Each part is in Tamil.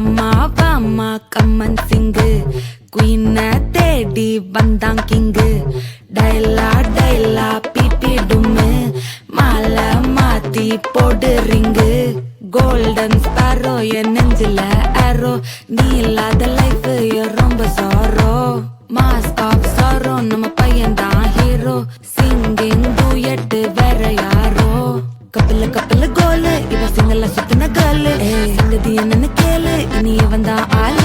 வாமா வாமா கம்மன் சிங்கு குயின தேடி வந்தான் கிங்கு டைலா டைலா பிபி டும்மு மாலை மாத்தி போடு ரிங்கு கோல்டன் ஸ்பாரோ என் நெஞ்சில ஆரோ நீ இல்லாத லைஃப் ரொம்ப சாரோ மாஸ்க் ஆஃப் சாரோ நம்ம பையன் தான் ஹீரோ சிங்கிங் டூயட் வேற யாரோ கப்பல கப்பல கோலு இவ சிங்கல்ல சுத்தின கேளு சங்கதி என்னன்னு கேளு இனி வந்தான் ஆளு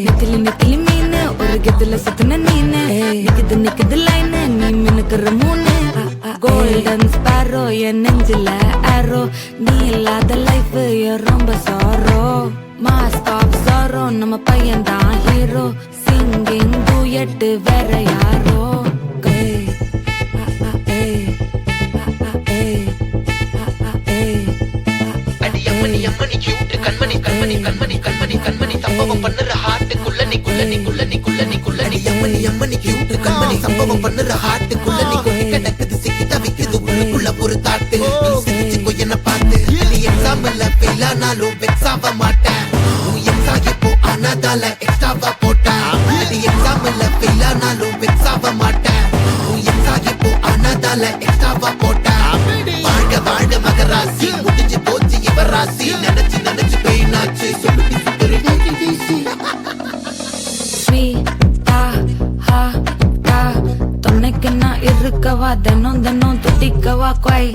நெத்திலி நெத்திலி மீனு ஒரு கெத்துல சுத்தின நீனு நிக்குது லைனு நீ மினுக்குற மூணு கோல்டன் ஸ்பாரோ என் நெஞ்சில ஆரோ நீ இல்லாத லைஃப் ரொம்ப சாரோ மாஸ்க் ஆஃப் சாரோ நம்ம பையன் தான் ஹீரோ சிங்கிங் டூயட் வேற யாரோ கண்மணி கண்மணி கண்மணி கண்மணி கண்மணி சம்பவம் பண்ணுற ஹார்ட்டுக்குள்ள நீ குள்ள நீ குள்ள நீ குள்ள நீ குள்ள நீ அம்மனி அம்மனி கியூட் கண்மணி சம்பவம் பண்ணுற ஹார்ட்டுக்குள்ள நீ கொட்டி கிடக்குது சிக்கி தவிக்குது உள்ளுக்குள்ள ஒரு தாட்டு நீ சிரிச்சுக்கோ என்ன பார்த்து நீ எக்ஸாம்பிள் ஃபெயில் ஆனாலும் வெக்ஸ் ஆக மாட்டேன் உன் எக்ஸாகி போ ஆனாதால எக்ஸ்ட்ராவா போட்டேன் நீ எக்ஸாம்பிள் ஃபெயில் ஆனாலும் வெக்ஸ் ஆக மாட்டேன் உன் எக்ஸாகி போ ஆனாதால எக்ஸ்ட்ராவா போட்டேன் வாழ்க வாழ்க மகராசி முடிஞ்சு போச்சு இவராசி நினைச்சு நினைச்சு பெயினாச்சு சொல்லுடி சுந்தரி தொன்னைக்கு நான் இருக்கவா தினம் தினம் துடிக்கவா கொய்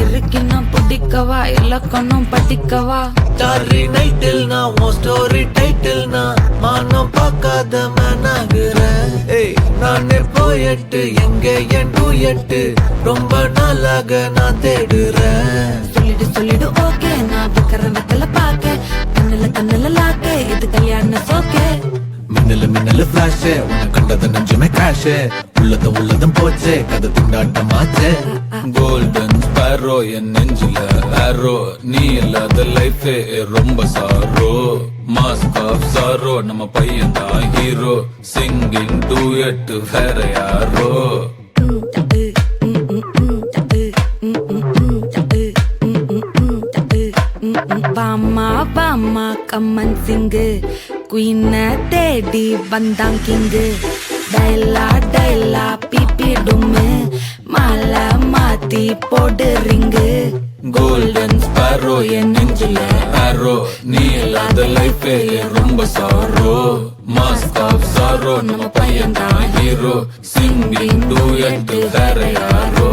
இருக்கினா பிடிக்கவா இலக்கணம் படிக்கவா ஸ்டாரி நைட்டில் நான் உன் ஸ்டோரி டைட்டில் நான் மானம் பார்க்காத மேனாகிறேன் நானே போயிட்டு எங்க என் டூயட்டு ரொம்ப நாளாக நான் தேடுறேன் சொல்லிடு ஓகே நான் வைக்கிற வெத்தல பாக்க கண்ணுல லாக்க இது கல்யாண சோக்கே மின்னலு ஃபிளாஷ் உன்னை கண்டது நெஞ்சுமே கிராஷ் உள்ளதும் போச்சே கதை திண்டாட்டமாச்சே கோல்டன் ஸ்பாரோ என் நெஞ்சில ஆரோ நீ இல்லாத லைஃப் ரொம்ப சாரோ மாஸ்க் ஆஃப் சாரோ நம்ம பையன் தான் ஹீரோ சிங்கிங் டூயட் வேற யாரோ வாமா வாமா கம்மன் சிங்கு குயின தேடி வந்தான் கிங்கு டைலா டைலா பிபி டும்மு மாலை மாத்தி போடு ரிங்கு கோல்டன் ஸ்பாரோ என் நெஞ்சில ஆரோ நீ இல்லாத லைஃப் ரொம்ப சாரோ மாஸ்க் ஆஃப் சாரோ நம்ம பையன் தான் ஹீரோ சிங்கிங் டூயட் வேற யாரோ